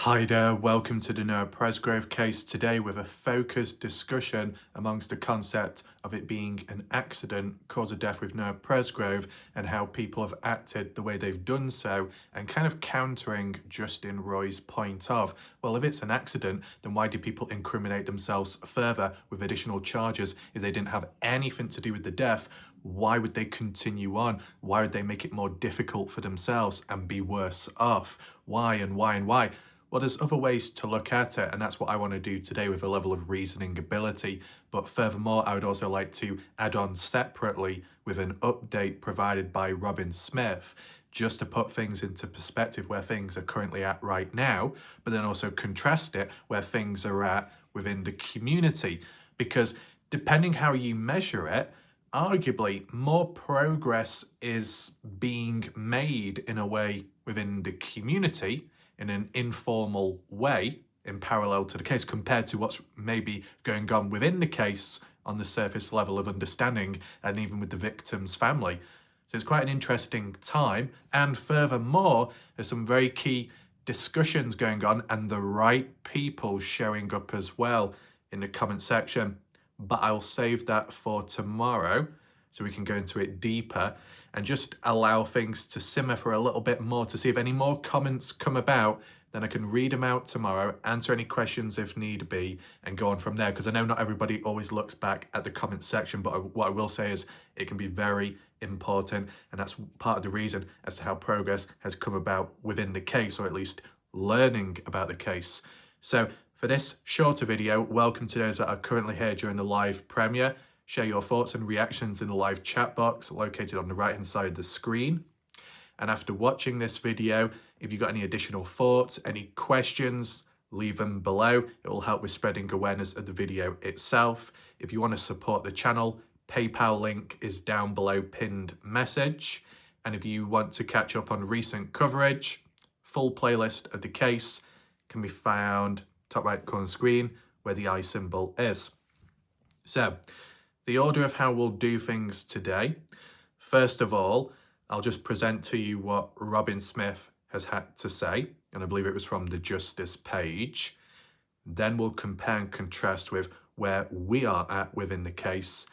Hi there, welcome to the Noah Presgroves case today with a focused discussion amongst the concept of it being an accident, cause of death with Noah Presgroves, and how people have acted the way they've done so, and kind of countering Justin Roy's point of, well, if it's an accident, then why do people incriminate themselves further with additional charges if they didn't have anything to do with the death? Why would they continue on? Why would they make it more difficult for themselves and be worse off? Why and why and why? Well, there's other ways to look at it, and that's what I want to do today with a level of reasoning ability. But furthermore, I would also like to add on separately with an update provided by Robin Smith, just to put things into perspective where things are currently at right now, but then also contrast it where things are at within the community. Because depending how you measure it, arguably more progress is being made in a way within the community in an informal way in parallel to the case compared to what's maybe going on within the case on the surface level of understanding and even with the victim's family. So it's quite an interesting time, and furthermore there's some very key discussions going on and the right people showing up as well in the comment section, but I'll save that for tomorrow so we can go into it deeper and just allow things to simmer for a little bit more to see if any more comments come about. Then I can read them out tomorrow, answer any questions if need be, and go on from there. Because I know not everybody always looks back at the comment section, but what I will say is it can be very important, and that's part of the reason as to how progress has come about within the case, or at least learning about the case. So for this shorter video, welcome to those that are currently here during the live premiere. Share your thoughts and reactions in the live chat box located on the right hand side of the screen. And after watching this video, if you've got any additional thoughts, any questions, leave them below. It will help with spreading awareness of the video itself. If you want to support the channel, PayPal link is down below pinned message. And if you want to catch up on recent coverage, full playlist of the case can be found top right corner screen where the I symbol is. So, the order of how we'll do things today. First of all, I'll just present to you what Robin Smith has had to say, and I believe it was from the Justice page. Then we'll compare and contrast with where we are at within the case,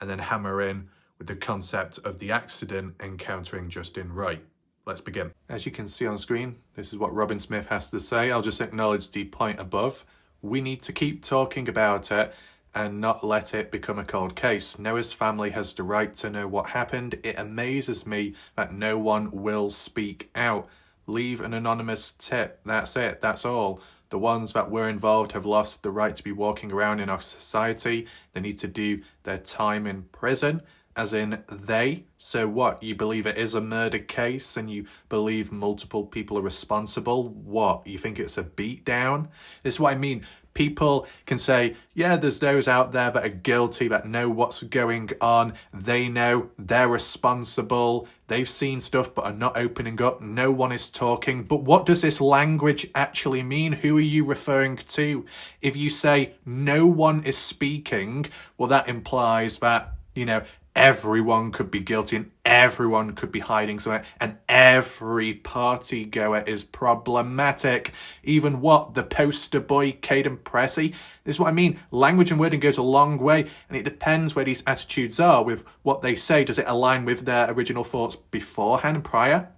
and then hammer in with the concept of the accident encountering Justin Roy. Let's begin. As you can see on screen, this is what Robin Smith has to say. I'll just acknowledge the point above. We need to keep talking about it and not let it become a cold case. Noah's family has the right to know what happened. It amazes me that no one will speak out. Leave an anonymous tip. That's it. That's all. The ones that were involved have lost the right to be walking around in our society. They need to do their time in prison. As in they. So what? You believe it is a murder case and you believe multiple people are responsible? What? You think it's a beatdown? This is what I mean. People can say, yeah, there's those out there that are guilty, that know what's going on. They know they're responsible. They've seen stuff but are not opening up. No one is talking. But what does this language actually mean? Who are you referring to? If you say no one is speaking, well, that implies that, everyone could be guilty and everyone could be hiding somewhere and every party goer is problematic. Even the poster boy, Caden Pressey. This is what I mean. Language and wording goes a long way, and it depends where these attitudes are with what they say. Does it align with their original thoughts beforehand and prior?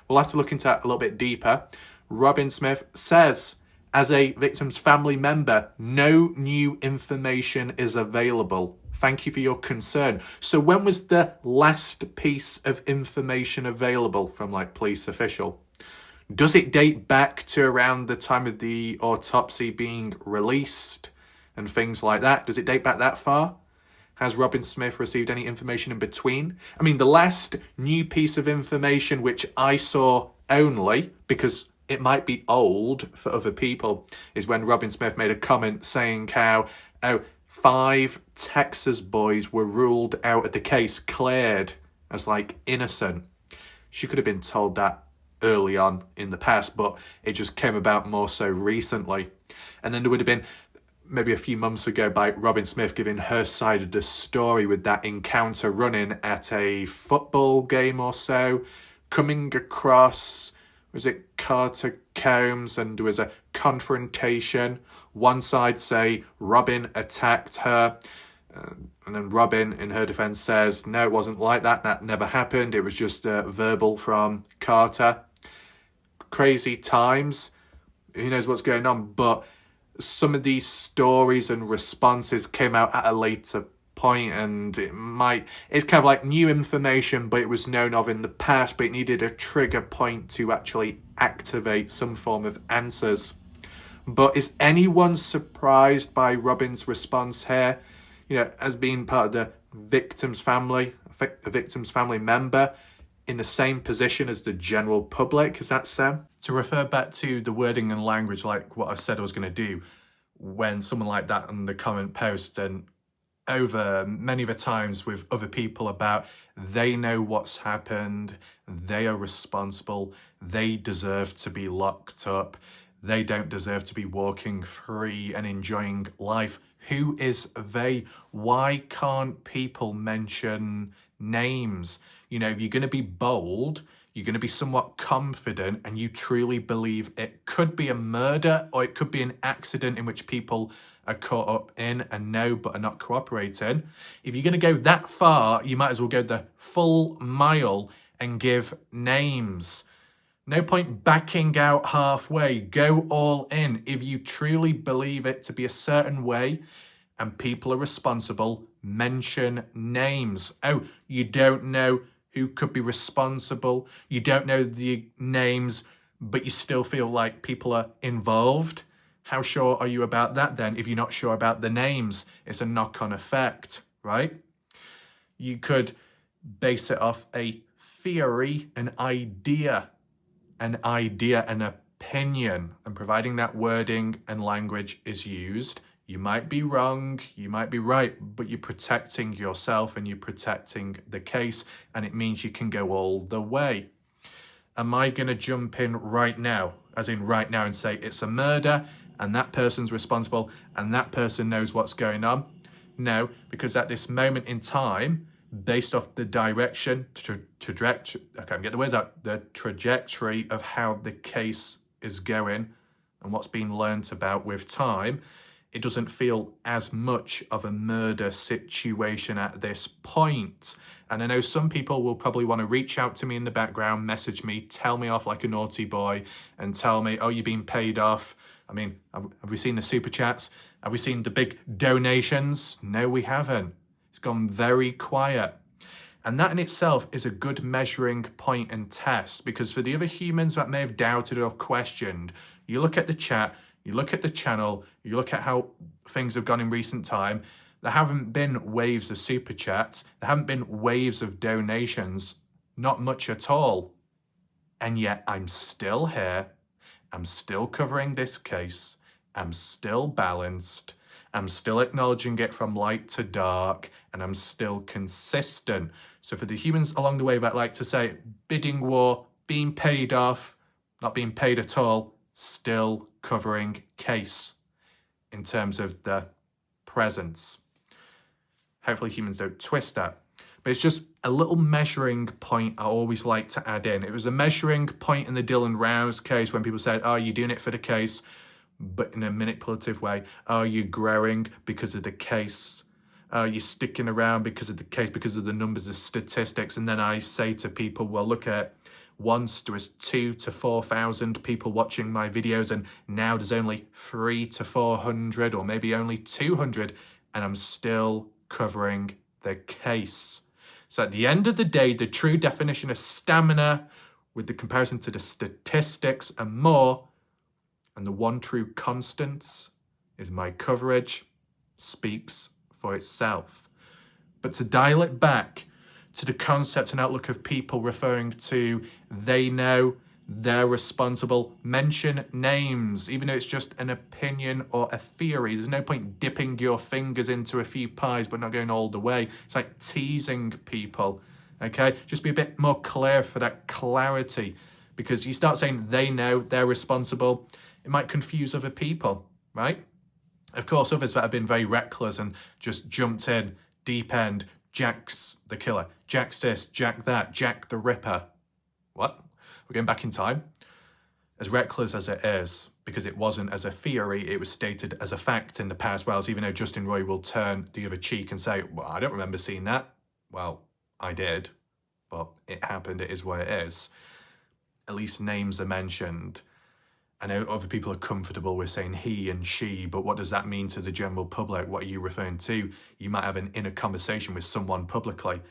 We'll have to look into that a little bit deeper. Robin Smith says, as a victim's family member, no new information is available. Thank you for your concern. So when was the last piece of information available from police official? Does it date back to around the time of the autopsy being released and things like that? Does it date back that far? Has Robin Smith received any information in between? I mean, the last new piece of information which I saw only, because it might be old for other people, is when Robin Smith made a comment saying how, 5 Texas boys were ruled out of the case, cleared as innocent. She could have been told that early on in the past, but it just came about more so recently. And then there would have been maybe a few months ago by Robin Smith giving her side of the story with that encounter running at a football game or so, coming across, was it Carter Combs, and there was a confrontation. One side say Robin attacked her, and then Robin, in her defense, says, no, it wasn't like that. That never happened. It was just verbal from Carter. Crazy times. Who knows what's going on? But some of these stories and responses came out at a later point, and it's kind of like new information, but it was known of in the past, but it needed a trigger point to actually activate some form of answers. But is anyone surprised by Robin's response here? As being part of the victim's family, a victim's family member in the same position as the general public, is that so? To refer back to the wording and language, like what I said I was going to do, when someone like that on the comment post, and over many of the times with other people about they know what's happened, they are responsible, they deserve to be locked up, they don't deserve to be walking free and enjoying life. Who is they? Why can't people mention names? If you're going to be bold, you're going to be somewhat confident, and you truly believe it could be a murder or it could be an accident in which people are caught up in and know but are not cooperating. If you're going to go that far, you might as well go the full mile and give names. No point backing out halfway. Go all in. If you truly believe it to be a certain way and people are responsible, mention names. Oh, you don't know who could be responsible. You don't know the names, but you still feel like people are involved. How sure are you about that then? If you're not sure about the names, it's a knock-on effect, right? You could base it off a theory, an idea, an opinion, and providing that wording and language is used, you might be wrong, you might be right, but you're protecting yourself and you're protecting the case, and it means you can go all the way. Am I going to jump in right now, as in right now, and say it's a murder and that person's responsible and that person knows what's going on? No, because at this moment in time, based off the direction, trajectory, I can't get the words out, the trajectory of how the case is going and what's been learnt about with time, it doesn't feel as much of a murder situation at this point. And I know some people will probably want to reach out to me in the background, message me, tell me off like a naughty boy and tell me, oh, you're being paid off. I mean, have we seen the super chats? Have we seen the big donations? No, we haven't. It's gone very quiet. And that in itself is a good measuring point and test, because for the other humans that may have doubted or questioned, you look at the chat, you look at the channel, you look at how things have gone in recent time, there haven't been waves of super chats, there haven't been waves of donations, not much at all. And yet I'm still here, I'm still covering this case, I'm still balanced, I'm still acknowledging it from light to dark, and I'm still consistent. So for the humans along the way that like to say, bidding war, being paid off, not being paid at all, still covering case in terms of the presence. Hopefully humans don't twist that. But it's just a little measuring point I always like to add in. It was a measuring point in the Dylan Rouse case when people said, oh, you're doing it for the case, but in a manipulative way. Oh, you're growing because of the case. Oh, you're sticking around because of the case, because of the numbers of statistics. And then I say to people, well, look at once there was 2,000 to 4,000 people watching my videos, and now there's only 300 to 400 or maybe only 200, and I'm still covering the case. So at the end of the day, the true definition of stamina with the comparison to the statistics and more, and the one true constants is my coverage speaks for itself. But to dial it back to the concept and outlook of people referring to they know, they're responsible, mention names, even though it's just an opinion or a theory. There's no point dipping your fingers into a few pies but not going all the way. It's like teasing people, okay? Just be a bit more clear for that clarity, because you start saying they know, they're responsible, it might confuse other people, right? Of course, others that have been very reckless and just jumped in, deep end, Jack's the killer, Jack's this, Jack that, Jack the Ripper. What? We're going back in time. As reckless as it is, because it wasn't as a theory, it was stated as a fact in the past. Whereas even though Justin Roy will turn the other cheek and say, well, I don't remember seeing that. Well, I did, but it happened, it is what it is. At least names are mentioned. I know other people are comfortable with saying he and she, but what does that mean to the general public? What are you referring to? You might have an inner conversation with someone publicly,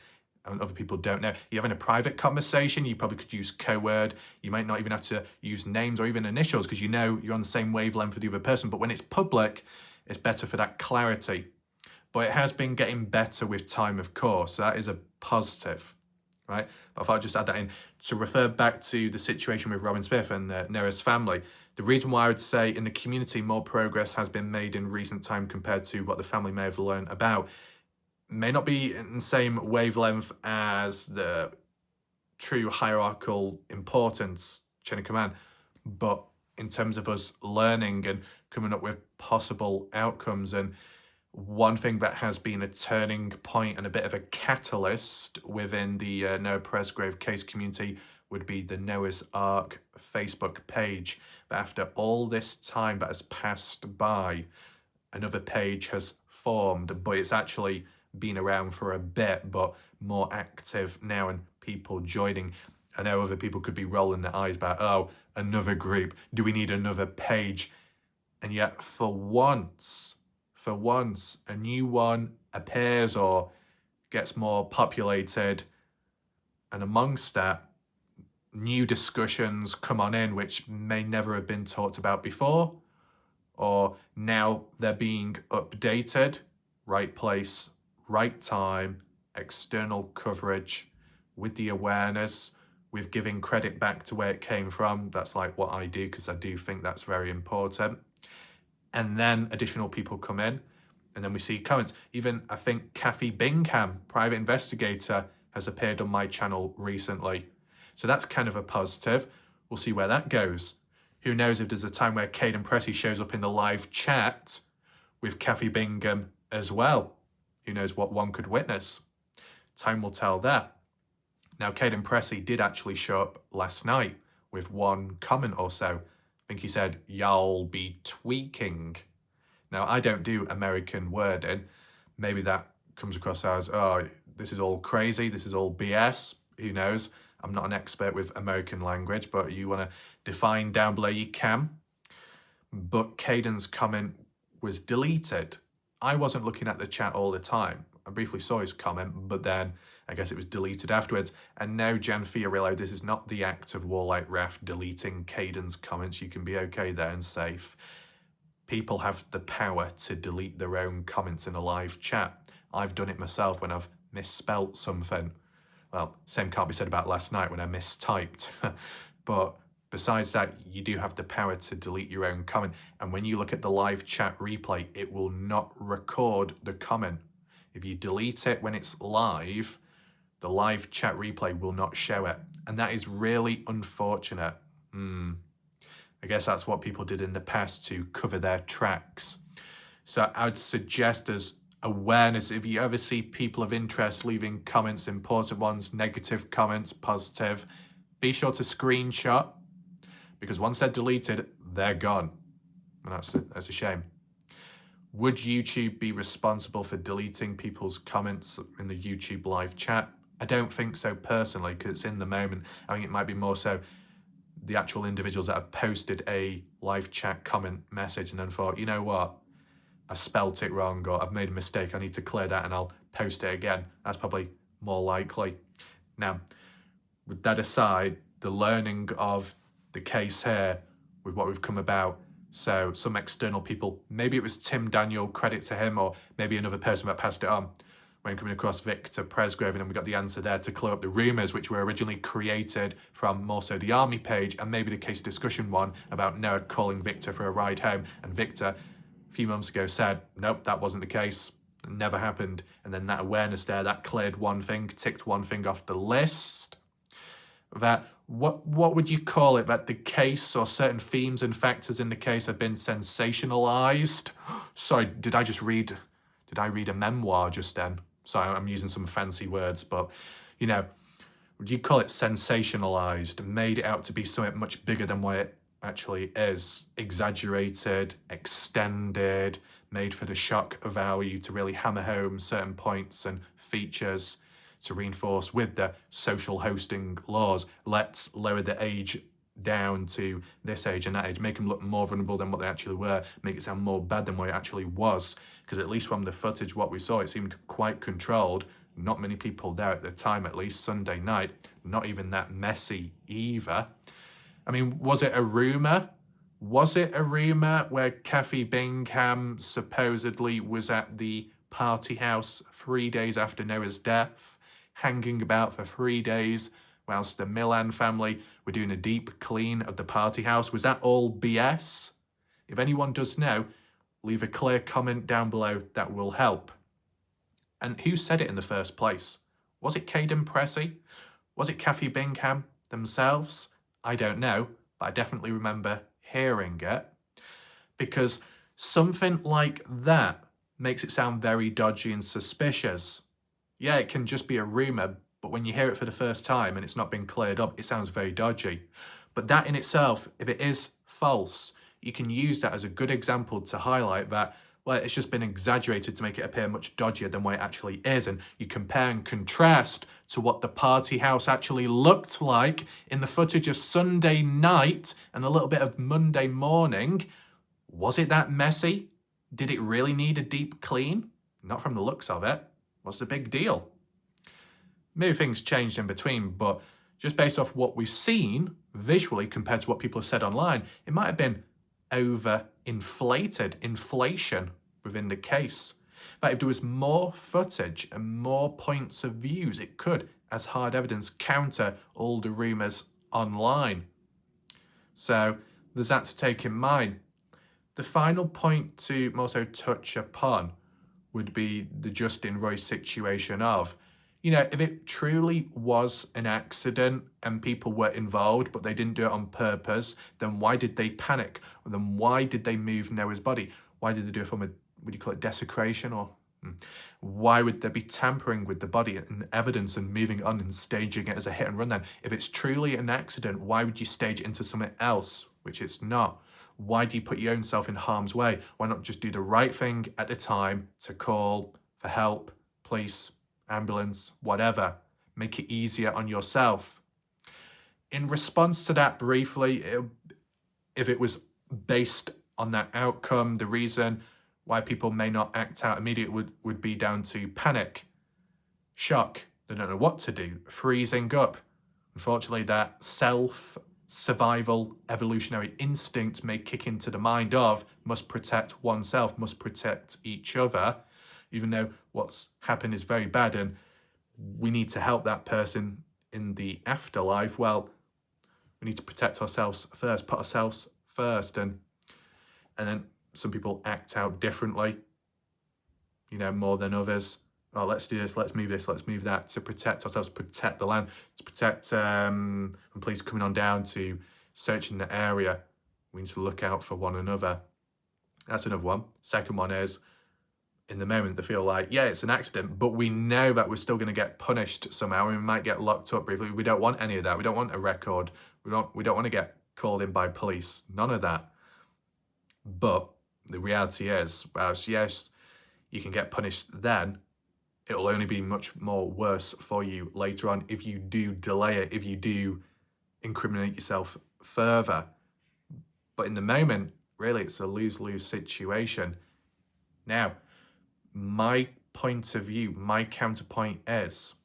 and other people don't know. You're having a private conversation, you probably could use co-word. You might not even have to use names or even initials because you know you're on the same wavelength with the other person. But when it's public, it's better for that clarity. But it has been getting better with time, of course. So that is a positive, right? But I thought I'd just add that in to refer back to the situation with Robin Smith and Noah's family. The reason why I would say in the community more progress has been made in recent time compared to what the family may have learned about may not be in the same wavelength as the true hierarchical importance chain of command, but in terms of us learning and coming up with possible outcomes. And one thing that has been a turning point and a bit of a catalyst within the Noah Presgrove case community would be the Noah's Ark Facebook page. But after all this time that has passed by, another page has formed, but it's actually been around for a bit, but more active now and people joining. I know other people could be rolling their eyes back, oh, another group, do we need another page? And yet for once, a new one appears or gets more populated, and amongst that, new discussions come on in which may never have been talked about before, or now they're being updated, right place, right time, external coverage, with the awareness, with giving credit back to where it came from. That's like what I do, because I do think that's very important. And then additional people come in, and then we see comments. Even I think Kathy Bingham, private investigator, has appeared on my channel recently. So that's kind of a positive. We'll see where that goes. Who knows if there's a time where Caden Pressey shows up in the live chat with Kathy Bingham as well. Who knows what one could witness? Time will tell there. Now, Caden Pressey did actually show up last night with one comment or so. I think he said, y'all be tweaking. Now, I don't do American wording. Maybe that comes across as, oh, this is all crazy, this is all BS. Who knows? I'm not an expert with American language, but you want to define down below, you can. But Caden's comment was deleted. I wasn't looking at the chat all the time. I briefly saw his comment, but then I guess it was deleted afterwards. And now Jan Fiorillo, this is not the act of Warlight Ref deleting Caden's comments. You can be okay there and safe. People have the power to delete their own comments in a live chat. I've done it myself when I've misspelt something. Well, same can't be said about last night when I mistyped. But besides that, you do have the power to delete your own comment. And when you look at the live chat replay, it will not record the comment. If you delete it when it's live, the live chat replay will not show it. And that is really unfortunate. I guess that's what people did in the past to cover their tracks. So I would suggest as awareness, if you ever see people of interest leaving comments, important ones, negative comments, positive, be sure to screenshot, because once they're deleted, they're gone. And that's a shame. Would YouTube be responsible for deleting people's comments in the YouTube live chat? I don't think so personally, because it's in the moment. I think it might be more so the actual individuals that have posted a live chat comment message and then thought, you know what, I've spelt it wrong or I've made a mistake, I need to clear that and I'll post it again. That's probably more likely. Now, with that aside, the learning of the case here with what we've come about, so some external people, maybe it was Tim Daniel, credit to him, or maybe another person that passed it on, when coming across Victor Presgrove, and then we got the answer there to clear up the rumours which were originally created from more so the army page and maybe the case discussion one about Noah calling Victor for a ride home, and Victor a few months ago said, nope, that wasn't the case, it never happened. And then that awareness there, that cleared one thing, ticked one thing off the list. That, what would you call it, that the case or certain themes and factors in the case have been sensationalized? Sorry, did I read a memoir just then? Sorry, I'm using some fancy words, but, you know, would you call it sensationalized, made it out to be something much bigger than what it actually is exaggerated, extended, made for the shock value to really hammer home certain points and features to reinforce with the social hosting laws. Let's lower the age down to this age and that age, make them look more vulnerable than what they actually were, make it sound more bad than what it actually was. Because at least from the footage, what we saw, it seemed quite controlled. Not many people there at the time, at least Sunday night, not even that messy either. I mean, was it a rumour? Was it a rumour where Kathy Bingham supposedly was at the party house 3 days after Noah's death, hanging about for 3 days, whilst the Milan family were doing a deep clean of the party house? Was that all BS? If anyone does know, leave a clear comment down below, that will help. And who said it in the first place? Was it Caden Pressey? Was it Kathy Bingham themselves? I don't know, but I definitely remember hearing it. Because something like that makes it sound very dodgy and suspicious. Yeah, it can just be a rumour, but when you hear it for the first time and it's not been cleared up, it sounds very dodgy. But that in itself, if it is false, you can use that as a good example to highlight that, well, it's just been exaggerated to make it appear much dodgier than what it actually is. And you compare and contrast to what the party house actually looked like in the footage of Sunday night and a little bit of Monday morning. Was it that messy? Did it really need a deep clean? Not from the looks of it. What's the big deal? Maybe things changed in between, but just based off what we've seen visually compared to what people have said online, it might have been over-inflated, inflation within the case. But if there was more footage and more points of views, it could, as hard evidence, counter all the rumours online. So there's that to take in mind. The final point to also touch upon would be the Justin Roy situation of, if it truly was an accident and people were involved, but they didn't do it on purpose, then why did they panic? Or then why did they move Noah's body? Why did they do it from would you call it desecration? Or why would they be tampering with the body and evidence and moving on and staging it as a hit and run then? If it's truly an accident, why would you stage it into something else, which it's not? Why do you put your own self in harm's way? Why not just do the right thing at the time to call for help, police, ambulance, whatever? Make it easier on yourself. In response to that, briefly, if it was based on that outcome, the reason why people may not act out immediately would be down to panic, shock, they don't know what to do, freezing up. Unfortunately, that self-survival evolutionary instinct may kick into the mind of must protect oneself, must protect each other, even though what's happened is very bad and we need to help that person in the afterlife. Well, we need to protect ourselves first, put ourselves first, and then some people act out differently, more than others. Oh, let's do this, let's move that, to protect ourselves, protect the land, to protect when police coming on down to searching the area. We need to look out for one another. That's another one. Second one is, in the moment, they feel like, yeah, it's an accident, but we know that we're still going to get punished somehow. We might get locked up briefly. We don't want any of that. We don't want a record. We don't want to get called in by police. None of that. But the reality is, whilst yes, you can get punished then, it'll only be much more worse for you later on if you do delay it, if you do incriminate yourself further. But in the moment, really, it's a lose-lose situation. Now, my point of view, my counterpoint is,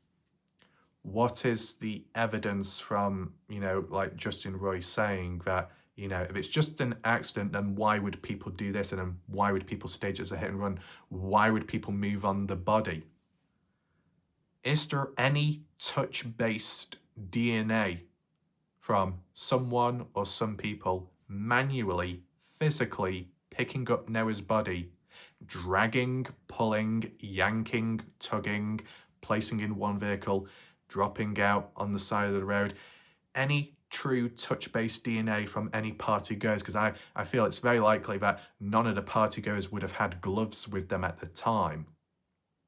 what is the evidence from, like Justin Roy saying that, if it's just an accident, then why would people do this? And then why would people stage it as a hit and run? Why would people move on the body? Is there any touch-based DNA from someone or some people manually, physically picking up Noah's body, dragging, pulling, yanking, tugging, placing in one vehicle, dropping out on the side of the road? Any true touch-based DNA from any party goers? Because I feel it's very likely that none of the party goers would have had gloves with them at the time.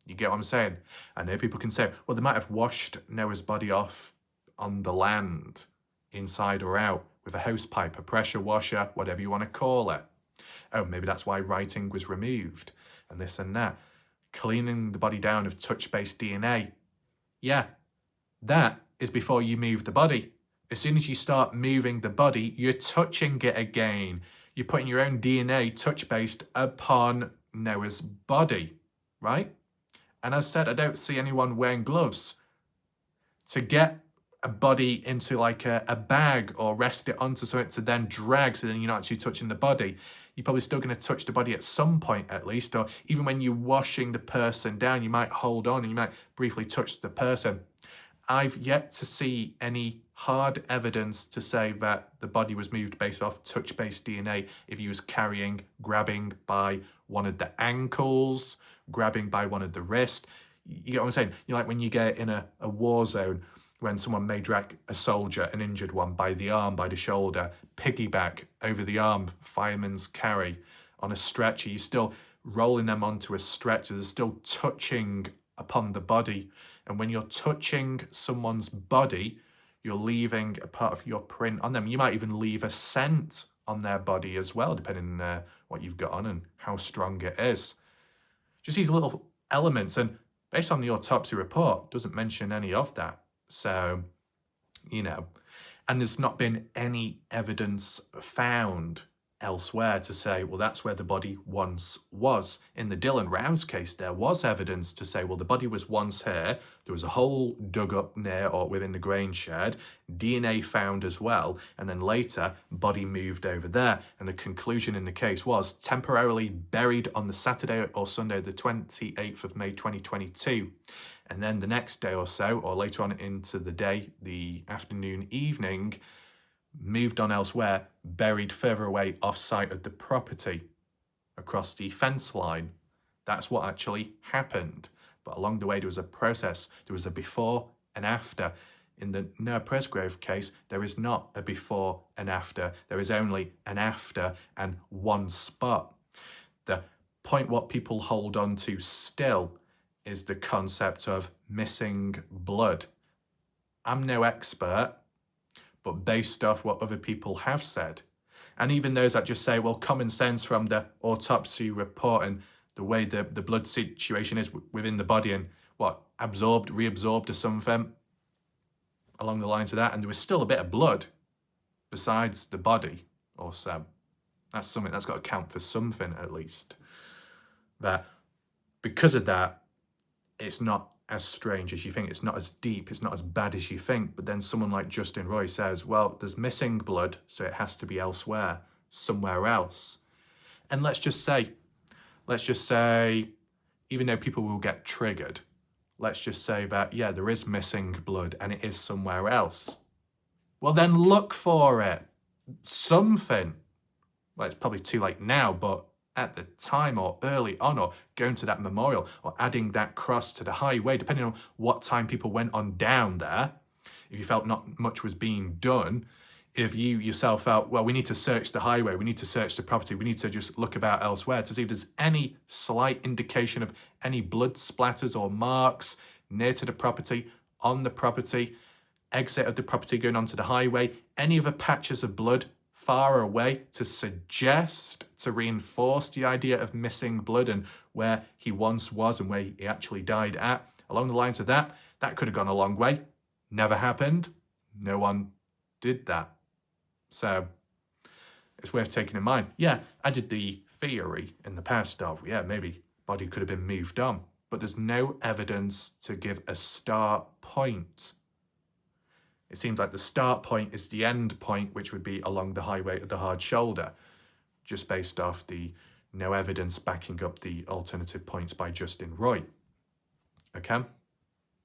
You get what I'm saying? I know people can say, well, they might have washed Noah's body off on the land inside or out, with a hose pipe, a pressure washer, whatever you want to call it. Oh, maybe that's why writing was removed, and this and that. Cleaning the body down of touch-based DNA. Yeah, that is before you move the body. As soon as you start moving the body, you're touching it again. You're putting your own DNA touch-based upon Noah's body, right? And as I said, I don't see anyone wearing gloves. To get a body into like a bag or rest it onto something to then drag so then you're not actually touching the body, you're probably still going to touch the body at some point at least, or even when you're washing the person down, you might hold on and you might briefly touch the person. I've yet to see any hard evidence to say that the body was moved based off touch-based DNA if you was grabbing by one of the ankles, grabbing by one of the wrists. You get what I'm saying? You're like when you get in a war zone, when someone may drag a soldier, an injured one, by the arm, by the shoulder, piggyback over the arm, fireman's carry on a stretcher. You're still rolling them onto a stretcher. They're still touching upon the body. And when you're touching someone's body, you're leaving a part of your print on them. You might even leave a scent on their body as well, depending on what you've got on and how strong it is. Just these little elements. And based on the autopsy report, doesn't mention any of that. So, and there's not been any evidence found elsewhere to say, well, that's where the body once was. In the Dylan Rouse case, there was evidence to say, well, the body was once here. There was a hole dug up near or within the grain shed, DNA found as well, and then later, body moved over there. And the conclusion in the case was temporarily buried on the Saturday or Sunday, the 28th of May, 2022. And then the next day or so, or later on into the day, the afternoon, evening, moved on elsewhere, buried further away off-site of the property, across the fence line. That's what actually happened. But along the way, there was a process. There was a before and after. In the Noah Presgroves case, there is not a before and after. There is only an after and one spot. The point what people hold on to still is the concept of missing blood. I'm no expert, but based off what other people have said, and even those that just say, well, common sense from the autopsy report and the way the blood situation is within the body and what, absorbed, reabsorbed or something along the lines of that, and there was still a bit of blood besides the body or so. That's something that's got to count for something at least. That because of that, it's not as strange as you think. It's not as deep. It's not as bad as you think. But then someone like Justin Roy says, well, there's missing blood, so it has to be elsewhere, somewhere else. And let's just say, even though people will get triggered, let's just say that, yeah, there is missing blood and it is somewhere else. Well, then look for it. Something. Well, it's probably too late now, but at the time or early on, or going to that memorial or adding that cross to the highway, depending on what time people went on down there, if you felt not much was being done, if you yourself felt, well, we need to search the highway, we need to search the property, we need to just look about elsewhere to see if there's any slight indication of any blood splatters or marks near to the property, on the property, exit of the property going onto the highway, any other patches of blood far away to suggest, to reinforce the idea of missing blood and where he once was and where he actually died at. Along the lines of that could have gone a long way. Never happened. No one did that. So it's worth taking in mind. Yeah, I did the theory in the past of, yeah, maybe body could have been moved on, but there's no evidence to give a start point. It seems like the start point is the end point, which would be along the highway at the hard shoulder, just based off the no evidence backing up the alternative points by Justin Roy. Okay?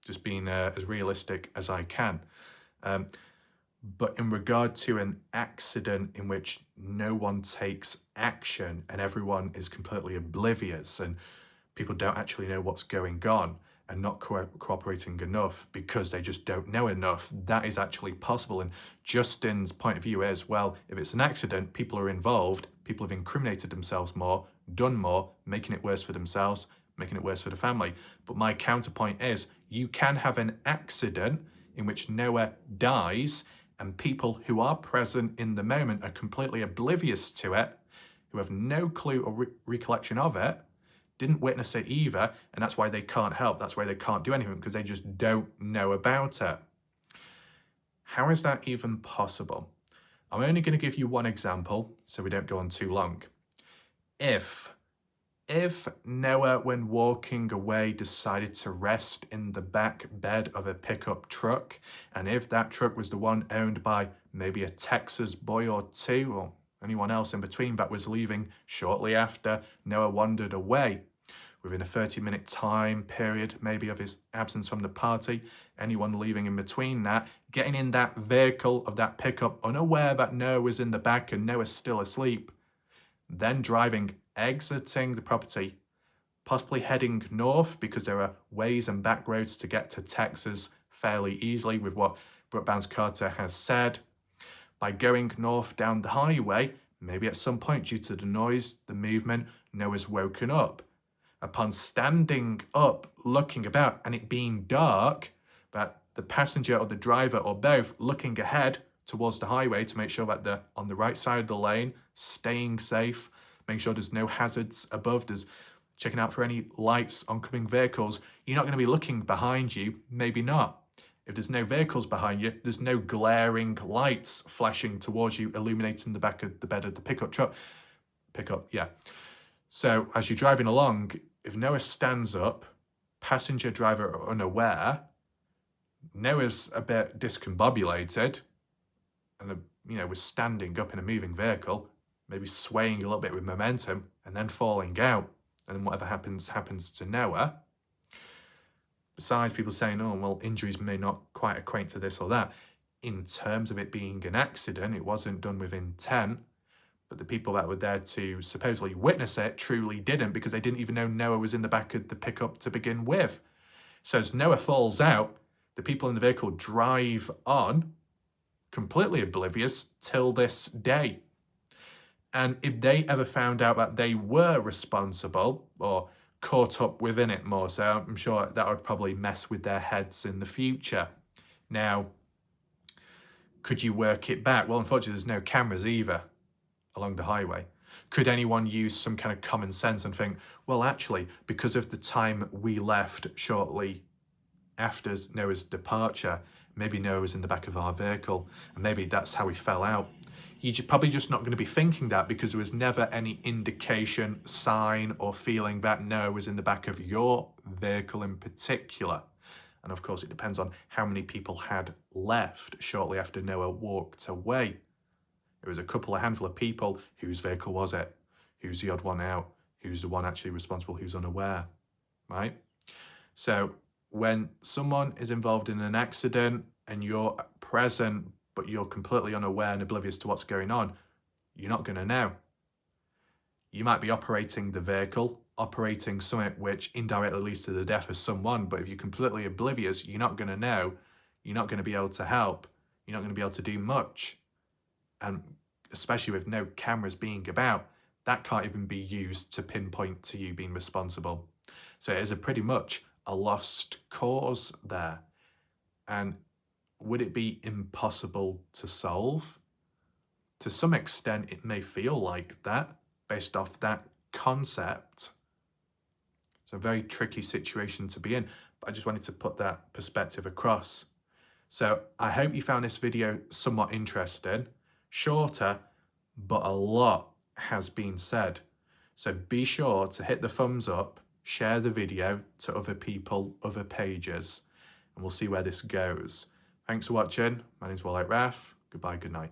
Just being as realistic as I can. But in regard to an accident in which no one takes action and everyone is completely oblivious and people don't actually know what's going on, and not cooperating enough because they just don't know enough, that is actually possible. And Justin's point of view is, well, if it's an accident, people are involved, people have incriminated themselves more, done more, making it worse for themselves, making it worse for the family. But my counterpoint is, you can have an accident in which Noah dies And people who are present in the moment are completely oblivious to it, who have no clue or recollection of it, didn't witness it either, and that's why they can't help. That's why they can't do anything, because they just don't know about it. How is that even possible? I'm only going to give you one example so we don't go on too long. If Noah, when walking away, decided to rest in the back bed of a pickup truck, and if that truck was the one owned by maybe a Texas boy or two, or anyone else in between, but was leaving shortly after Noah wandered away, within a 30-minute time period maybe of his absence from the party, anyone leaving in between that, getting in that vehicle of that pickup unaware that Noah was in the back and Noah's still asleep, then driving, exiting the property, possibly heading north because there are ways and back roads to get to Texas fairly easily with what Brooke Barnes-Carter has said. By going north down the highway, maybe at some point due to the noise, the movement, Noah's woken up. Upon standing up, looking about, and it being dark, but the passenger or the driver or both looking ahead towards the highway to make sure that they're on the right side of the lane, staying safe, making sure there's no hazards above, there's checking out for any lights, oncoming vehicles. You're not going to be looking behind you, maybe not. If there's no vehicles behind you, there's no glaring lights flashing towards you, illuminating the back of the bed of the pickup truck. So as you're driving along, if Noah stands up, passenger driver unaware, Noah's a bit discombobulated, and was standing up in a moving vehicle, maybe swaying a little bit with momentum, and then falling out, and then whatever happens to Noah. Besides people saying, oh, well, injuries may not quite equate to this or that. In terms of it being an accident, it wasn't done with intent, but the people that were there to supposedly witness it truly didn't, because they didn't even know Noah was in the back of the pickup to begin with. So as Noah falls out, the people in the vehicle drive on, completely oblivious till this day. And if they ever found out that they were responsible or caught up within it more so, I'm sure that would probably mess with their heads in the future. Now, could you work it back? Well, unfortunately, there's no cameras either along the highway. Could anyone use some kind of common sense and think, well, actually, because of the time we left shortly after Noah's departure, maybe Noah was in the back of our vehicle, and maybe that's how he fell out. You're probably just not going to be thinking that, because there was never any indication, sign, or feeling that Noah was in the back of your vehicle in particular. And of course, it depends on how many people had left shortly after Noah walked away. It was a handful of people. Whose vehicle was it? Who's the odd one out? Who's the one actually responsible? Who's unaware, right? So when someone is involved in an accident and you're present, but you're completely unaware and oblivious to what's going on, you're not going to know. You might be operating the vehicle, operating something which indirectly leads to the death of someone, but if you're completely oblivious, you're not going to know. You're not going to be able to help. You're not going to be able to do much. And especially with no cameras being about, that can't even be used to pinpoint to you being responsible. So it is pretty much a lost cause there. And would it be impossible to solve? To some extent, it may feel like that, based off that concept. It's a very tricky situation to be in, but I just wanted to put that perspective across. So I hope you found this video somewhat interesting. Shorter, but a lot has been said. So be sure to hit the thumbs up, share the video to other people, other pages, and we'll see where this goes. Thanks for watching. My name's Wallite Raff. Goodbye, good night.